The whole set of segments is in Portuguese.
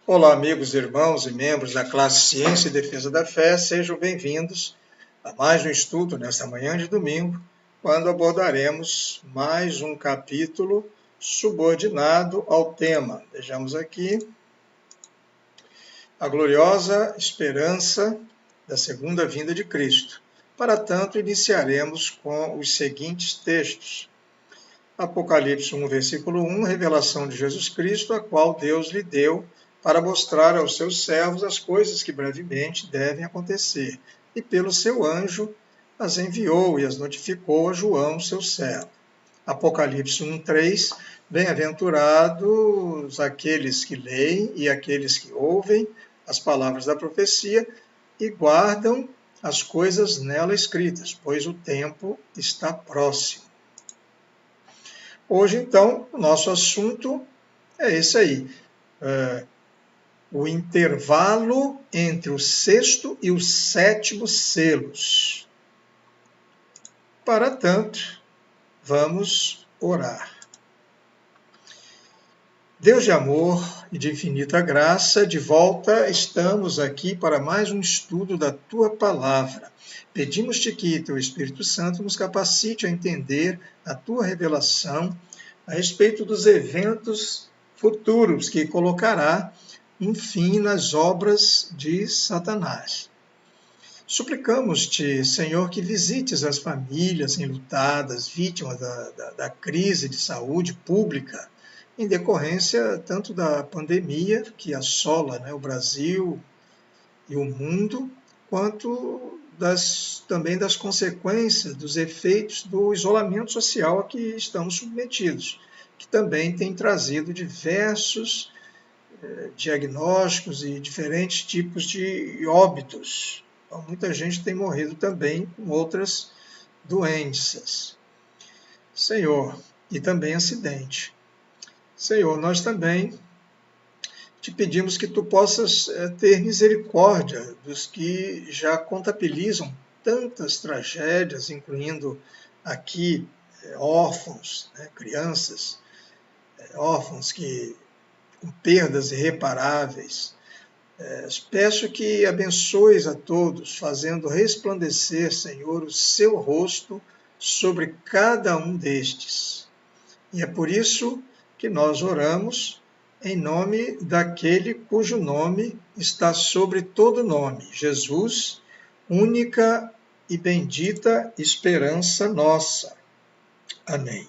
Olá, amigos, irmãos e membros da classe Ciência e Defesa da Fé, sejam bem-vindos a mais um estudo nesta manhã de domingo, quando abordaremos mais um capítulo subordinado ao tema. Vejamos aqui, a gloriosa esperança da segunda vinda de Cristo. Para tanto, iniciaremos com os seguintes textos. Apocalipse 1, versículo 1, revelação de Jesus Cristo, a qual Deus lhe deu para mostrar aos seus servos as coisas que brevemente devem acontecer. E pelo seu anjo as enviou e as notificou a João, seu servo. Apocalipse 1, 3, bem-aventurados aqueles que leem e aqueles que ouvem as palavras da profecia e guardam as coisas nela escritas, pois o tempo está próximo. Hoje, então, o nosso assunto é esse aí, o intervalo entre o sexto e o sétimo selos. Para tanto, vamos orar. Deus de amor e de infinita graça, de volta estamos aqui para mais um estudo da Tua Palavra. Pedimos-te que Teu Espírito Santo nos capacite a entender a Tua revelação a respeito dos eventos futuros que colocará um fim nas obras de Satanás. Suplicamos-te, Senhor, que visites as famílias enlutadas, vítimas da crise de saúde pública, em decorrência tanto da pandemia que assola o Brasil e o mundo, quanto também das consequências, dos efeitos do isolamento social a que estamos submetidos, que também tem trazido diversos diagnósticos e diferentes tipos de óbitos. Então, muita gente tem morrido também com outras doenças. Senhor, e também acidente. Senhor, nós também te pedimos que tu possas ter misericórdia dos que já contabilizam tantas tragédias, incluindo aqui órfãos, crianças, órfãos com perdas irreparáveis. Peço que abençoes a todos, fazendo resplandecer, Senhor, o seu rosto sobre cada um destes. E é por isso que nós oramos em nome daquele cujo nome está sobre todo nome, Jesus, única e bendita esperança nossa. Amém.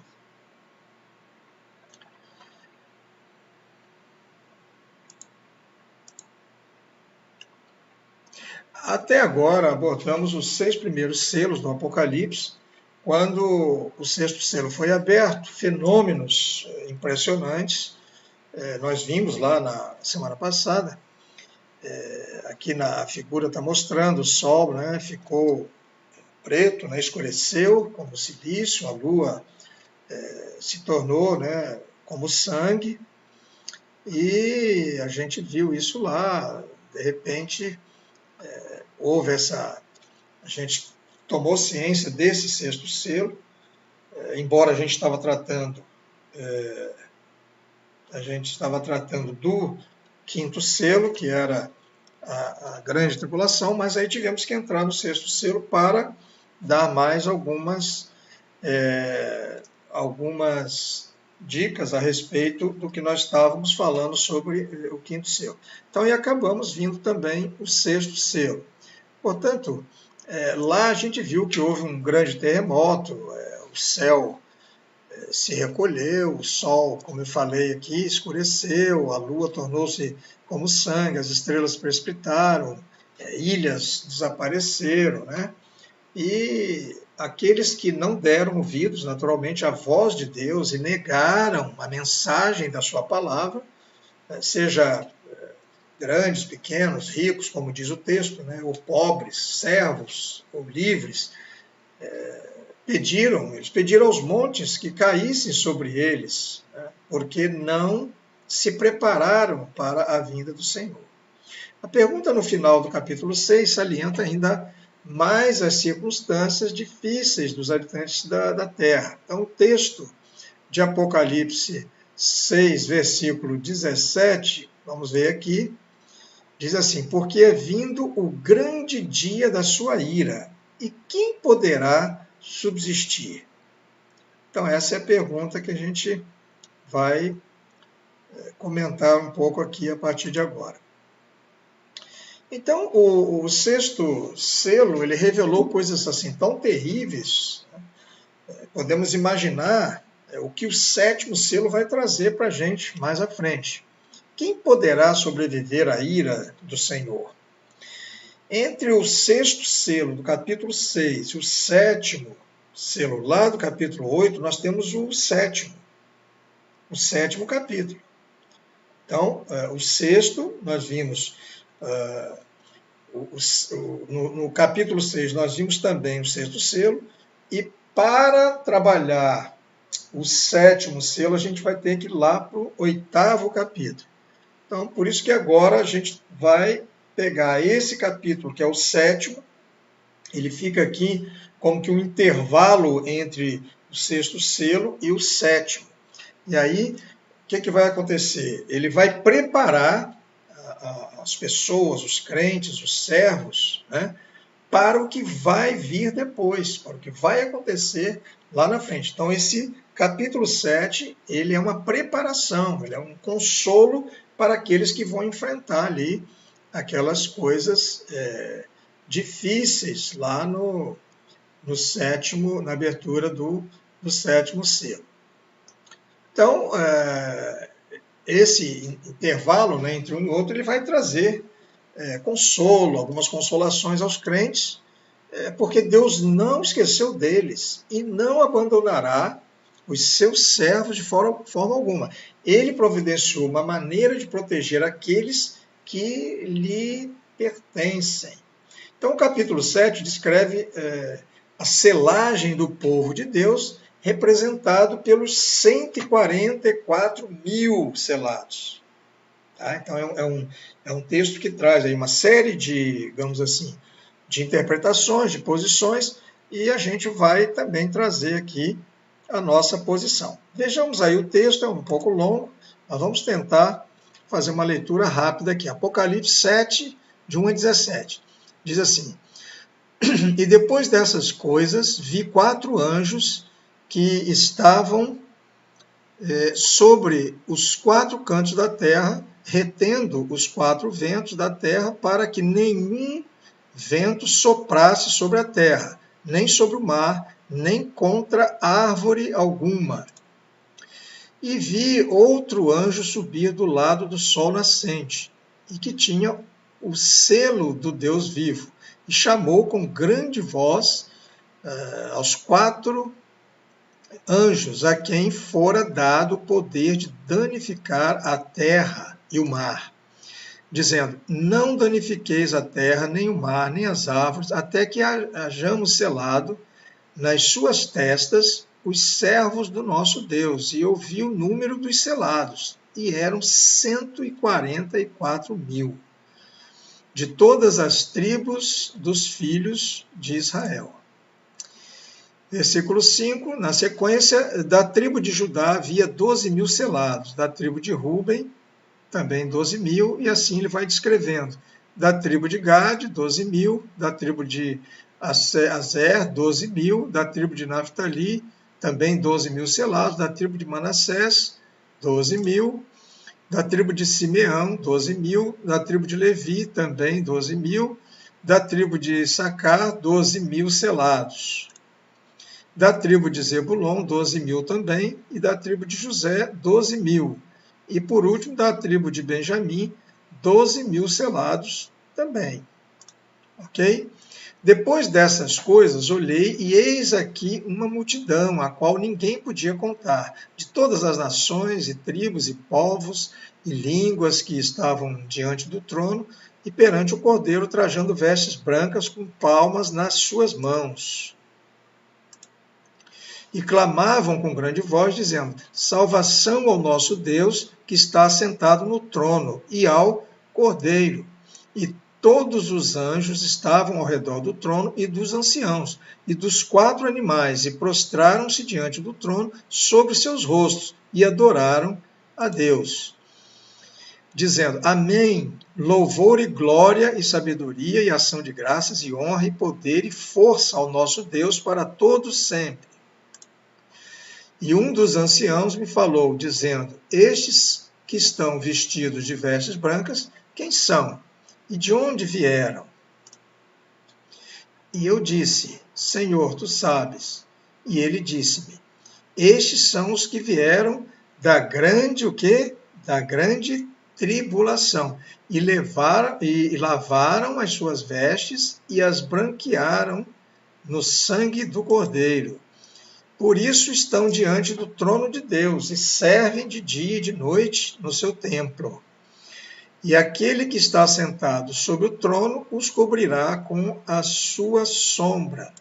Até agora abordamos os 6 primeiros selos do Apocalipse. Quando o 6º selo foi aberto, fenômenos impressionantes. Nós vimos lá na semana passada, aqui na figura está mostrando o Sol, ficou preto, escureceu como silício, a Lua se tornou como sangue, e a gente viu isso lá, de repente houve a gente tomou ciência desse 6º selo, embora a gente estava tratando do 5º selo, que era a grande tribulação, mas aí tivemos que entrar no 6º selo para dar mais algumas dicas a respeito do que nós estávamos falando sobre o 5º selo. Então, e acabamos vindo também o 6º selo. Portanto, lá a gente viu que houve um grande terremoto, o céu se recolheu, o sol, como eu falei aqui, escureceu, a lua tornou-se como sangue, as estrelas precipitaram, ilhas desapareceram, E aqueles que não deram ouvidos, naturalmente, à voz de Deus e negaram a mensagem da sua palavra, seja grandes, pequenos, ricos, como diz o texto, ou pobres, servos ou livres, eles pediram aos montes que caíssem sobre eles, porque não se prepararam para a vinda do Senhor. A pergunta no final do capítulo 6 salienta ainda mais as circunstâncias difíceis dos habitantes da terra. Então, o texto de Apocalipse 6, versículo 17, Vamos ver aqui. Diz assim: porque é vindo o grande dia da sua ira, e quem poderá subsistir? Então, essa é a pergunta que a gente vai comentar um pouco aqui a partir de agora. Então, o sexto selo, ele revelou coisas assim tão terríveis, né? Podemos imaginar o que o sétimo selo vai trazer para a gente mais à frente. Quem poderá sobreviver à ira do Senhor? Entre o sexto selo do capítulo 6 e o sétimo selo lá do capítulo 8, nós temos o sétimo capítulo. Então, o sexto, nós vimos, no capítulo 6, nós vimos também o sexto selo, e para trabalhar o sétimo selo, a gente vai ter que ir lá para o oitavo capítulo. Então, por isso que agora a gente vai pegar esse capítulo, que é o sétimo, ele fica aqui como que um intervalo entre o sexto selo e o sétimo. E aí, o que vai acontecer? Ele vai preparar as pessoas, os crentes, os servos, né, para o que vai vir depois, para o que vai acontecer lá na frente. Então, esse capítulo 7, ele é uma preparação, ele é um consolo para aqueles que vão enfrentar ali aquelas coisas difíceis lá no sétimo, na abertura do sétimo selo. Então, esse intervalo, né, entre um e outro, ele vai trazer consolo, algumas consolações aos crentes, porque Deus não esqueceu deles e não abandonará os seus servos de forma alguma. Ele providenciou uma maneira de proteger aqueles que lhe pertencem. Então, o capítulo 7 descreve a selagem do povo de Deus, representado pelos 144 mil selados. Tá? Então, é um texto que traz aí uma série de, digamos assim, de interpretações, de posições, e a gente vai também trazer aqui a nossa posição. Vejamos aí o texto, é um pouco longo, mas vamos tentar fazer uma leitura rápida aqui. Apocalipse 7, de 1 a 17. Diz assim: e depois dessas coisas, vi 4 anjos que estavam sobre os 4 cantos da terra, retendo os 4 ventos da terra, para que nenhum vento soprasse sobre a terra, nem sobre o mar, nem contra árvore alguma. E vi outro anjo subir do lado do sol nascente, e que tinha o selo do Deus vivo, e chamou com grande voz aos 4 anjos, a quem fora dado o poder de danificar a terra e o mar, dizendo: não danifiqueis a terra, nem o mar, nem as árvores, até que hajamos selado nas suas testas os servos do nosso Deus. E ouvi o número dos selados, e eram 144 mil, de todas as tribos dos filhos de Israel. Versículo 5, na sequência, da tribo de Judá havia 12 mil selados, da tribo de Ruben também 12 mil, e assim ele vai descrevendo. Da tribo de Gade, 12 mil, da tribo de Azer, 12 mil, da tribo de Naftali, também 12 mil selados, da tribo de Manassés, 12 mil, da tribo de Simeão, 12 mil, da tribo de Levi, também 12 mil, da tribo de Issacar, 12 mil selados. Da tribo de Zebulon, 12 mil também, e da tribo de José, 12 mil. E, por último, da tribo de Benjamim, 12 mil selados também. Ok? Depois dessas coisas, olhei, e eis aqui uma multidão, a qual ninguém podia contar, de todas as nações, e tribos, e povos, e línguas que estavam diante do trono, e perante o Cordeiro, trajando vestes brancas, com palmas nas suas mãos. E clamavam com grande voz, dizendo: salvação ao nosso Deus, que está assentado no trono, e ao Cordeiro. E todos os anjos estavam ao redor do trono, e dos anciãos, e dos 4 animais, e prostraram-se diante do trono sobre seus rostos, e adoraram a Deus. dizendo: Amém, louvor e glória e sabedoria e ação de graças e honra e poder e força ao nosso Deus para todos sempre. E um dos anciãos me falou, dizendo: Estes que estão vestidos de vestes brancas, quem são? E de onde vieram? E eu disse: Senhor, tu sabes. E ele disse-me: Estes são os que vieram da grande, o quê? Da grande tribulação, e lavaram as suas vestes e as branquearam no sangue do Cordeiro. Por isso estão diante do trono de Deus e servem de dia e de noite no seu templo. E aquele que está sentado sobre o trono os cobrirá com a sua sombra.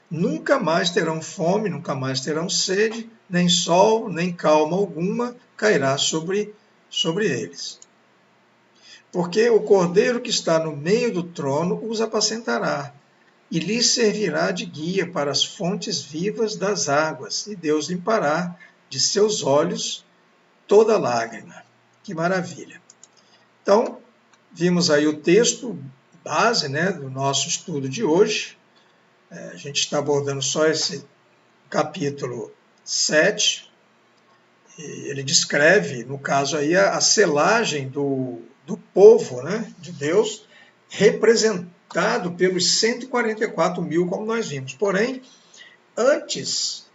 Nunca mais terão fome, nunca mais terão sede, nem sol, nem calma alguma cairá sobre eles. Porque o Cordeiro que está no meio do trono os apacentará, e lhes servirá de guia para as fontes vivas das águas, e Deus limpará de seus olhos toda lágrima. Que maravilha! Então, vimos aí o texto base, né, do nosso estudo de hoje. A gente está abordando só esse capítulo 7. E ele descreve, no caso aí, a selagem do povo, né, de Deus, representado pelos 144 mil, como nós vimos. Porém, antes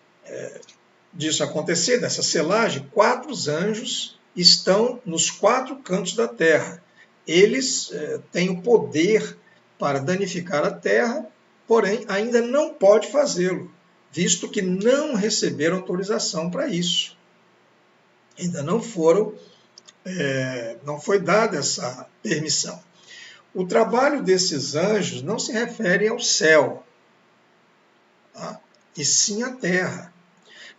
disso acontecer, dessa selagem, 4 anjos estão nos 4 cantos da terra. Eles têm o poder para danificar a terra, porém ainda não pode fazê-lo, visto que não receberam autorização para isso. Ainda não foi dada essa permissão. O trabalho desses anjos não se refere ao céu, tá? E sim à terra.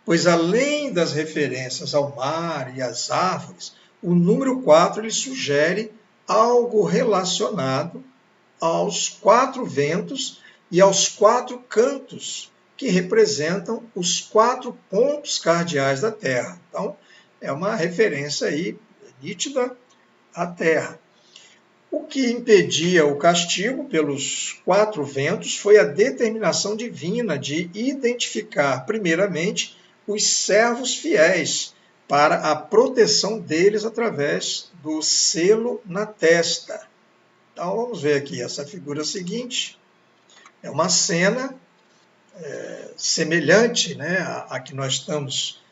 Pois além das referências ao mar e às árvores, o número 4 ele sugere algo relacionado aos 4 ventos e aos 4 cantos, que representam os 4 pontos cardeais da Terra. Então, é uma referência aí nítida à Terra. O que impedia o castigo pelos 4 ventos foi a determinação divina de identificar, primeiramente, os servos fiéis para a proteção deles através do selo na testa. Então, vamos ver aqui essa figura seguinte. É uma cena semelhante, né, à que nós estamos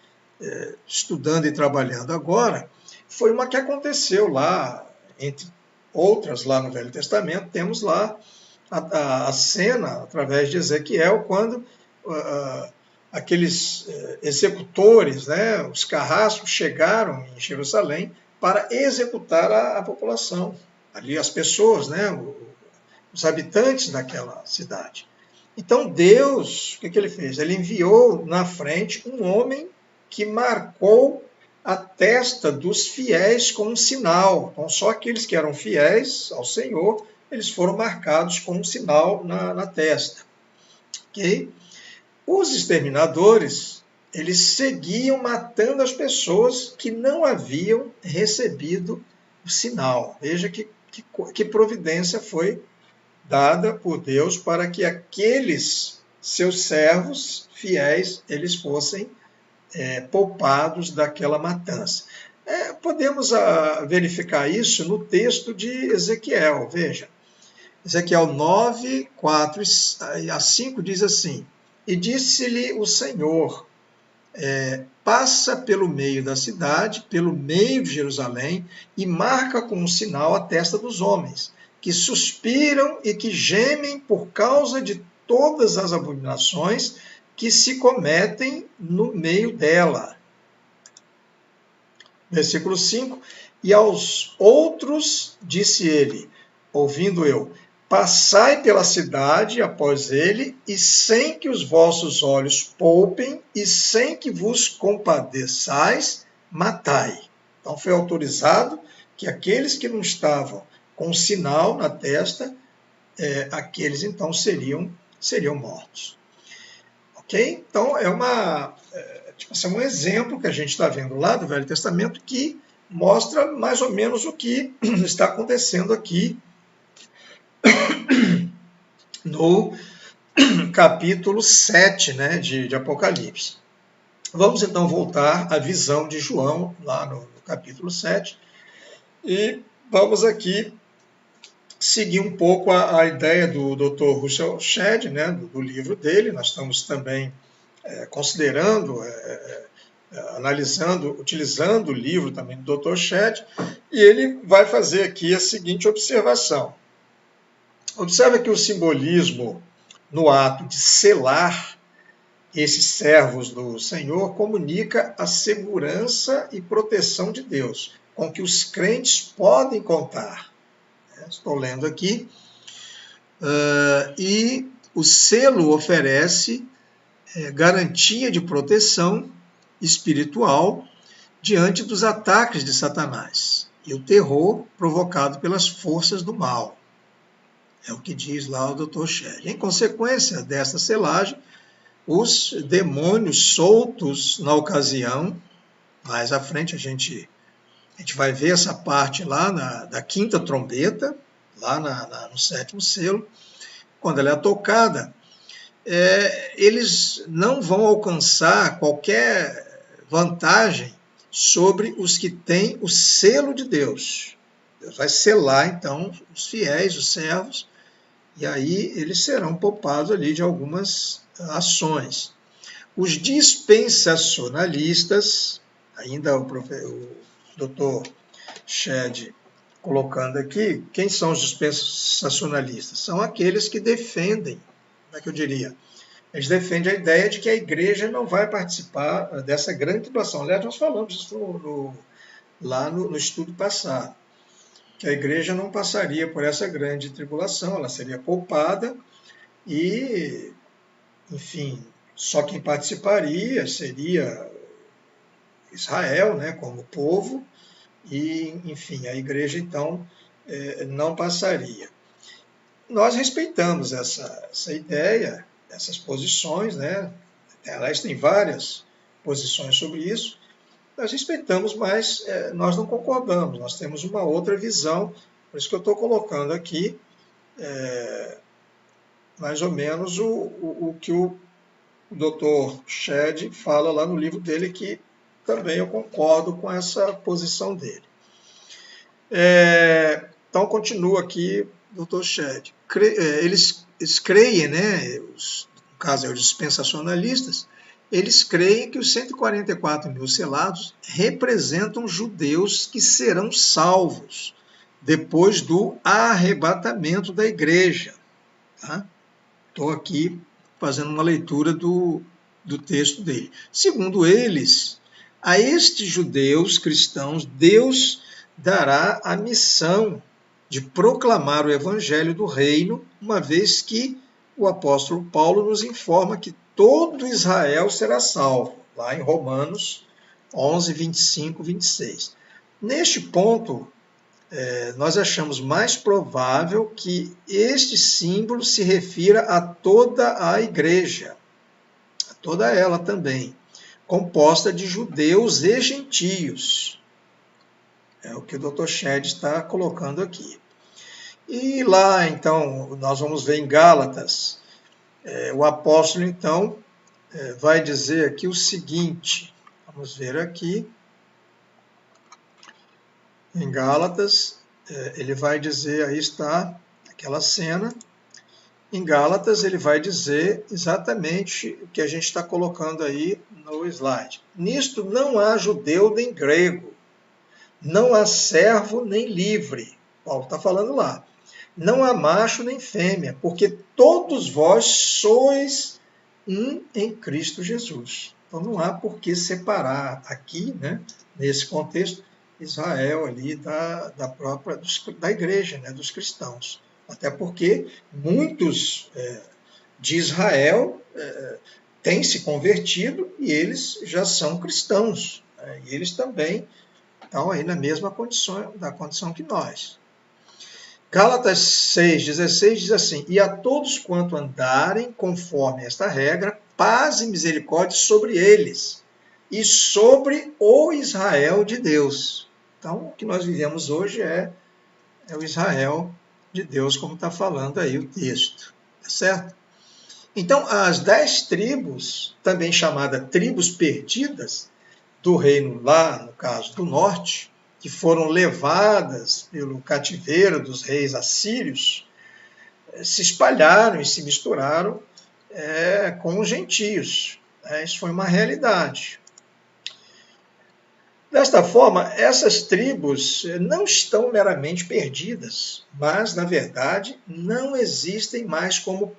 estudando e trabalhando agora. Foi uma que aconteceu lá, entre outras lá no Velho Testamento. Temos lá a cena, através de Ezequiel, quando aqueles executores, né, os carrascos, chegaram em Jerusalém para executar a população. Ali as pessoas, né, os habitantes daquela cidade. Então Deus, o que ele fez? Ele enviou na frente um homem que marcou a testa dos fiéis com um sinal. Então só aqueles que eram fiéis ao Senhor, eles foram marcados com um sinal na testa. Ok? Os exterminadores, eles seguiam matando as pessoas que não haviam recebido o sinal. Veja que providência foi dada por Deus para que aqueles seus servos fiéis, eles fossem poupados daquela matança. Podemos verificar isso no texto de Ezequiel. Veja, Ezequiel 9, 4 a 5 diz assim: E disse-lhe o Senhor, passa pelo meio da cidade, pelo meio de Jerusalém, e marca com um sinal a testa dos homens, que suspiram e que gemem por causa de todas as abominações que se cometem no meio dela. Versículo 5, e aos outros disse ele, ouvindo eu, passai pela cidade após ele, e sem que os vossos olhos poupem, e sem que vos compadeçais, matai. Então foi autorizado que aqueles que não estavam com um sinal na testa, aqueles então seriam mortos. Ok? Então é um exemplo que a gente está vendo lá do Velho Testamento que mostra mais ou menos o que está acontecendo aqui no capítulo 7, né, de Apocalipse. Vamos então voltar à visão de João, lá no capítulo 7, e vamos aqui seguir um pouco a ideia do Dr. Russell Shedd, né, do livro dele. Nós estamos também considerando, analisando, utilizando o livro também do Dr. Shedd, e ele vai fazer aqui a seguinte observação. Observa que o simbolismo no ato de selar esses servos do Senhor comunica a segurança e proteção de Deus, com que os crentes podem contar. Estou lendo aqui. E o selo oferece garantia de proteção espiritual diante dos ataques de Satanás e o terror provocado pelas forças do mal. É o que diz lá o Dr. Shedd. Em consequência desta selagem, os demônios soltos na ocasião, mais à frente a gente vai ver essa parte lá da quinta trombeta, lá no sétimo selo, quando ela é tocada, eles não vão alcançar qualquer vantagem sobre os que têm o selo de Deus. Deus vai selar, então, os fiéis, os servos, e aí eles serão poupados ali de algumas ações. Os dispensacionalistas, ainda o Dr. Shedd colocando aqui, quem são os dispensacionalistas? São aqueles que defendem, como é que eu diria? Eles defendem a ideia de que a igreja não vai participar dessa grande tribulação. Aliás, nós falamos isso lá no estudo passado, que a igreja não passaria por essa grande tribulação, ela seria poupada e, enfim, só quem participaria seria Israel, né, como povo, e, enfim, a igreja, então, não passaria. Nós respeitamos essa ideia, essas posições, né? Aliás, tem várias posições sobre isso. Nós respeitamos, mas nós não concordamos, nós temos uma outra visão, por isso que eu estou colocando aqui mais ou menos o que o Dr. Shedd fala lá no livro dele, que também eu concordo com essa posição dele. Então, continua aqui, Dr. Shedd. Eles creem, né, no caso, os dispensacionalistas, eles creem que os 144 mil selados representam judeus que serão salvos depois do arrebatamento da igreja. Estou aqui fazendo uma leitura do texto dele. Segundo eles, a estes judeus cristãos, Deus dará a missão de proclamar o evangelho do reino, uma vez que o apóstolo Paulo nos informa que todo Israel será salvo, lá em Romanos 11, 25, 26. Neste ponto, nós achamos mais provável que este símbolo se refira a toda a igreja, a toda ela também, composta de judeus e gentios. É o que o Dr. Shedd está colocando aqui. E lá, então, nós vamos ver em Gálatas, o apóstolo, então, vai dizer aqui o seguinte, vamos ver aqui, em Gálatas, ele vai dizer, aí está aquela cena, em Gálatas ele vai dizer exatamente o que a gente está colocando aí no slide. Nisto não há judeu nem grego, não há servo nem livre, Paulo está falando lá. Não há macho nem fêmea, porque todos vós sois um em Cristo Jesus. Então não há por que separar aqui, né, nesse contexto, Israel ali da igreja, né, dos cristãos. Até porque muitos de Israel têm se convertido e eles já são cristãos. E eles também estão aí na mesma condição que nós. Gálatas 6,16 diz assim, e a todos quanto andarem conforme esta regra, paz e misericórdia sobre eles e sobre o Israel de Deus. Então, o que nós vivemos hoje é o Israel de Deus, como está falando aí o texto, tá certo? Então, as 10 tribos, também chamadas tribos perdidas, do reino lá, no caso do norte, que foram levadas pelo cativeiro dos reis assírios, se espalharam e se misturaram com os gentios. Isso foi uma realidade. Desta forma, essas tribos não estão meramente perdidas, mas, na verdade, não existem mais como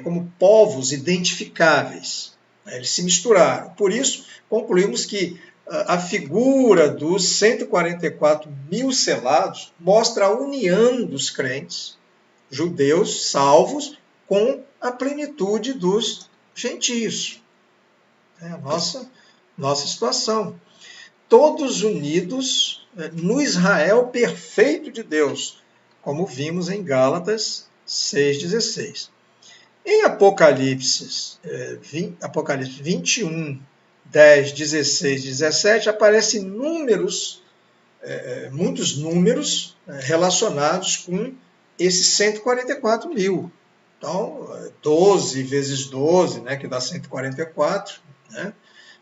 como povos identificáveis. Eles se misturaram. Por isso, concluímos que a figura dos 144 mil selados mostra a união dos crentes, judeus salvos, com a plenitude dos gentios. É a nossa situação. Todos unidos no Israel perfeito de Deus, como vimos em Gálatas 6,16. Em Apocalipse 21, 10, 16 e 17, aparecem muitos números relacionados com esses 144 mil. Então, 12 vezes 12, que dá 144.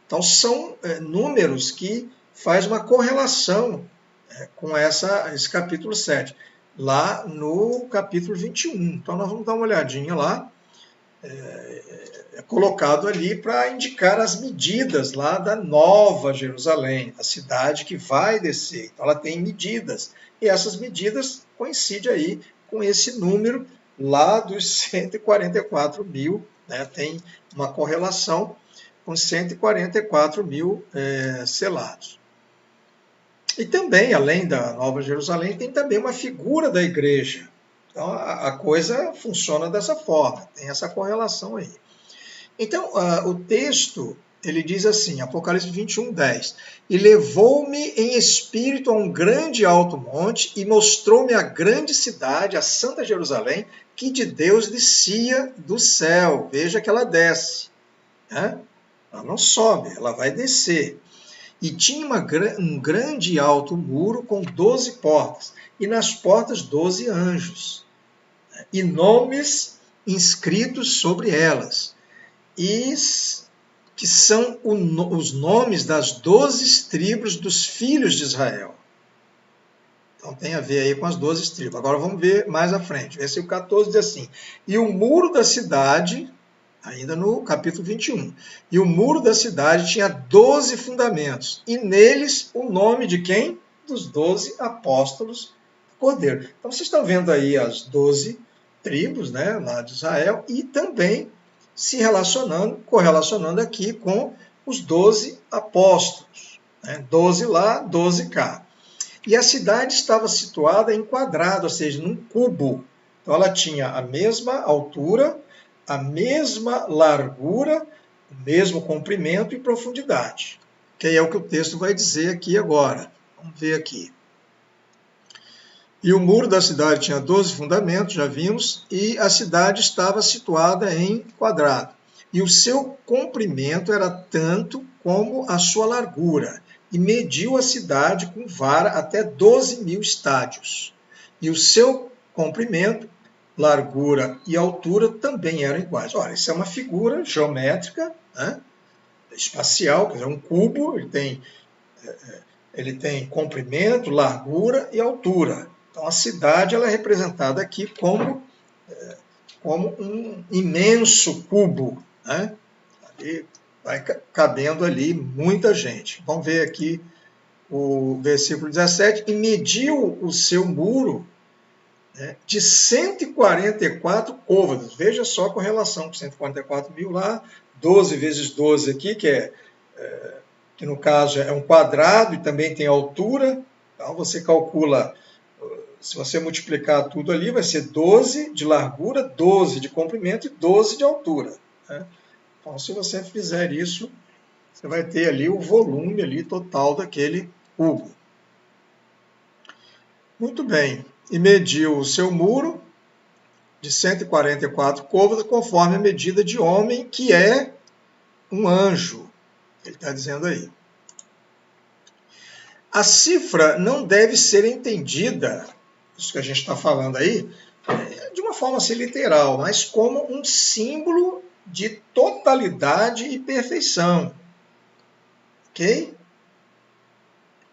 Então, são números que faz uma correlação com esse capítulo 7, lá no capítulo 21. Então, nós vamos dar uma olhadinha lá. É colocado ali para indicar as medidas lá da Nova Jerusalém, a cidade que vai descer. Então, ela tem medidas, e essas medidas coincidem aí com esse número lá dos 144 mil, tem uma correlação com 144 mil selados. E também, além da Nova Jerusalém, tem também uma figura da igreja. Então, a coisa funciona dessa forma, tem essa correlação aí. Então, o texto, ele diz assim, Apocalipse 21, 10, e levou-me em espírito a um grande alto monte e mostrou-me a grande cidade, a Santa Jerusalém, que de Deus descia do céu. Veja que ela desce. Ela não sobe, ela vai descer. E tinha um grande e alto muro com 12 portas, e nas portas 12 anjos, e nomes inscritos sobre elas, e que são os nomes das 12 tribos dos filhos de Israel. Então tem a ver aí com as 12 tribos. Agora vamos ver mais à frente. Versículo 14 diz assim, e o muro da cidade, ainda no capítulo 21, e o muro da cidade tinha 12 fundamentos, e neles o nome de quem? Dos 12 apóstolos do Cordeiro. Então vocês estão vendo aí as 12 tribos, lá de Israel, e também se correlacionando aqui com os 12 apóstolos. 12 lá, 12 cá. E a cidade estava situada em quadrado, ou seja, num cubo. Então ela tinha a mesma altura, a mesma largura, o mesmo comprimento e profundidade. Que é o que o texto vai dizer aqui agora. Vamos ver aqui. E o muro da cidade tinha 12 fundamentos, já vimos, e a cidade estava situada em quadrado. E o seu comprimento era tanto como a sua largura, e mediu a cidade com vara até 12 mil estádios. E o seu comprimento, largura e altura também eram iguais. Olha, isso é uma figura geométrica, espacial, quer dizer, um cubo, ele tem comprimento, largura e altura. Então, a cidade ela é representada aqui como um imenso cubo. Ali vai cabendo ali muita gente. Vamos ver aqui o versículo 17. E mediu o seu muro de 144 côvados. Veja só com relação com 144 mil lá, 12 vezes 12 aqui, que no caso é um quadrado e também tem altura. Então você calcula, se você multiplicar tudo ali, vai ser 12 de largura, 12 de comprimento e 12 de altura. Então, se você fizer isso, você vai ter ali o volume ali total daquele cubo. Muito bem. E mediu o seu muro de 144 côvados, conforme a medida de homem, que é um anjo. Ele está dizendo aí. A cifra não deve ser entendida, isso que a gente está falando aí, de uma forma assim literal, mas como um símbolo de totalidade e perfeição. Ok?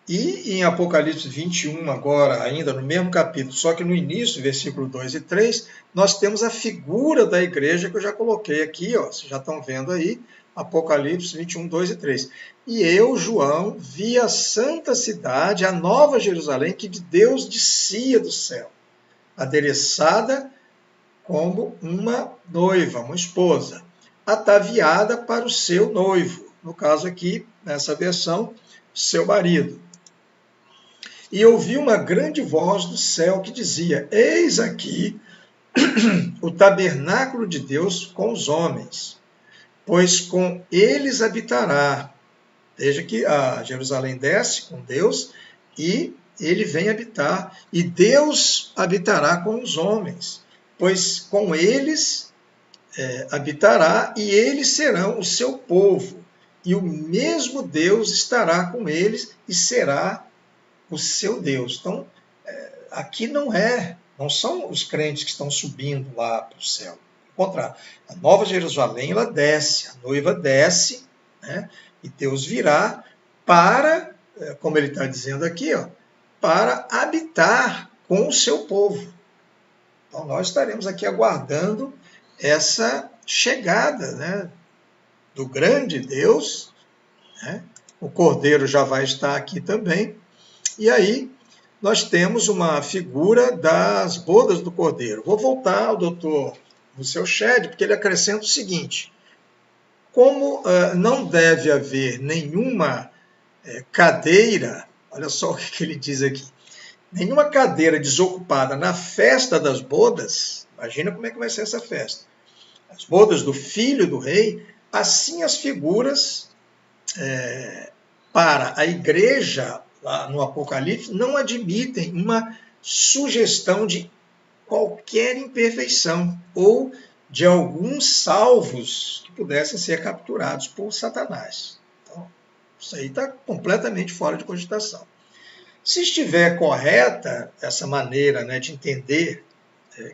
E em Apocalipse 21, agora, ainda no mesmo capítulo, só que no início, versículo 2 e 3, nós temos a figura da igreja que eu já coloquei aqui, ó, vocês já estão vendo aí, Apocalipse 21, 2 e 3. E eu, João, vi a santa cidade, a nova Jerusalém, que de Deus descia do céu, adereçada como uma noiva, uma esposa, ataviada para o seu noivo. No caso aqui, nessa versão, seu marido. E ouvi uma grande voz do céu que dizia: Eis aqui o tabernáculo de Deus com os homens, pois com eles habitará. Veja que a Jerusalém desce com Deus e ele vem habitar. E Deus habitará com os homens, pois com eles habitará e eles serão o seu povo. E o mesmo Deus estará com eles e será o seu Deus. Então, aqui não são os crentes que estão subindo lá para o céu. Ao contrário, a Nova Jerusalém, ela desce, a noiva desce, né? E Deus virá para, como ele está dizendo aqui, ó, para habitar com o seu povo. Então, nós estaremos aqui aguardando essa chegada, né, do grande Deus, né? O Cordeiro já vai estar aqui também. E aí, nós temos uma figura das bodas do Cordeiro. Vou voltar ao doutor Rousseau Shedd, porque ele acrescenta o seguinte: como não deve haver nenhuma cadeira, olha só o que ele diz aqui, nenhuma cadeira desocupada na festa das bodas, imagina como é que vai ser essa festa, as bodas do filho do rei, assim as figuras para a igreja, lá no Apocalipse, não admitem uma sugestão de qualquer imperfeição ou de alguns salvos que pudessem ser capturados por Satanás. Então, isso aí está completamente fora de cogitação. Se estiver correta essa maneira, né, de entender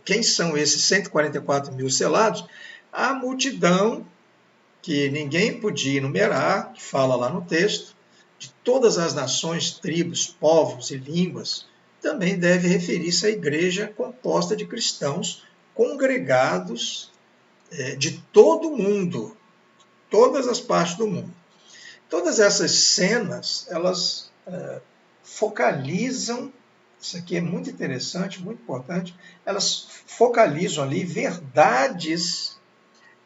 quem são esses 144 mil selados, a multidão que ninguém podia enumerar, que fala lá no texto, de todas as nações, tribos, povos e línguas, também deve referir-se à igreja composta de cristãos congregados de todo o mundo, todas as partes do mundo. Todas essas cenas, elas focalizam, isso aqui é muito interessante, muito importante, elas focalizam ali verdades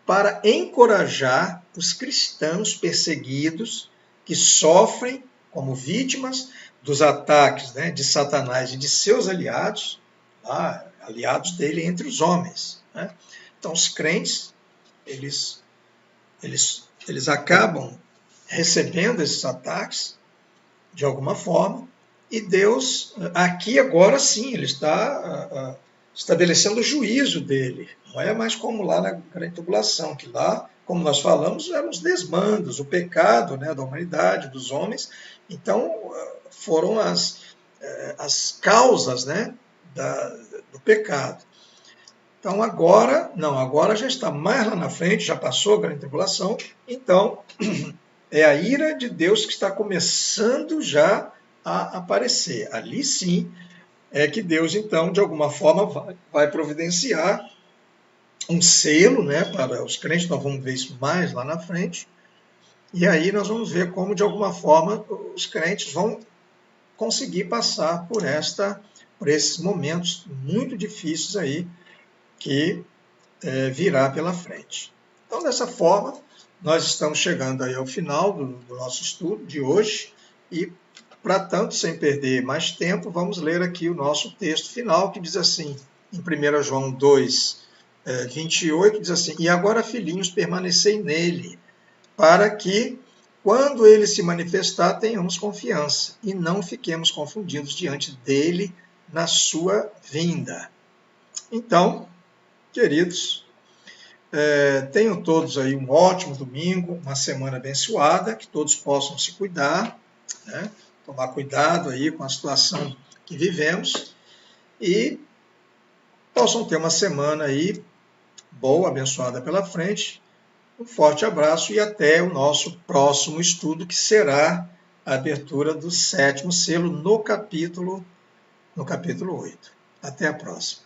para encorajar os cristãos perseguidos que sofrem como vítimas dos ataques, né, de Satanás e de seus aliados, aliados dele entre os homens, né? Então, os crentes, eles acabam recebendo esses ataques de alguma forma, e Deus, aqui agora sim, ele está estabelecendo o juízo dele. Não é mais como lá na grande tribulação, que lá, como nós falamos, eram os desmandos, o pecado, né, da humanidade, dos homens. Então, foram as causas, né, do pecado. Então, agora, não, agora já está mais lá na frente, já passou a grande tribulação, então é a ira de Deus que está começando já a aparecer. Ali sim é que Deus, então, de alguma forma, vai providenciar um selo, né, para os crentes. Nós vamos ver isso mais lá na frente. E aí nós vamos ver como, de alguma forma, os crentes vão conseguir passar por esses momentos muito difíceis aí que virá pela frente. Então, dessa forma, nós estamos chegando aí ao final do nosso estudo de hoje e, para tanto, sem perder mais tempo, vamos ler aqui o nosso texto final, que diz assim, em 1 João 2, 28, diz assim: E agora, filhinhos, permanecei nele, para que, quando ele se manifestar, tenhamos confiança e não fiquemos confundidos diante dele na sua vinda. Então, queridos, tenham todos aí um ótimo domingo, uma semana abençoada, que todos possam se cuidar, né? tomar cuidado aí com a situação que vivemos e possam ter uma semana aí boa, abençoada pela frente. Um forte abraço e até o nosso próximo estudo, que será a abertura do 7º selo no capítulo 8. Até a próxima.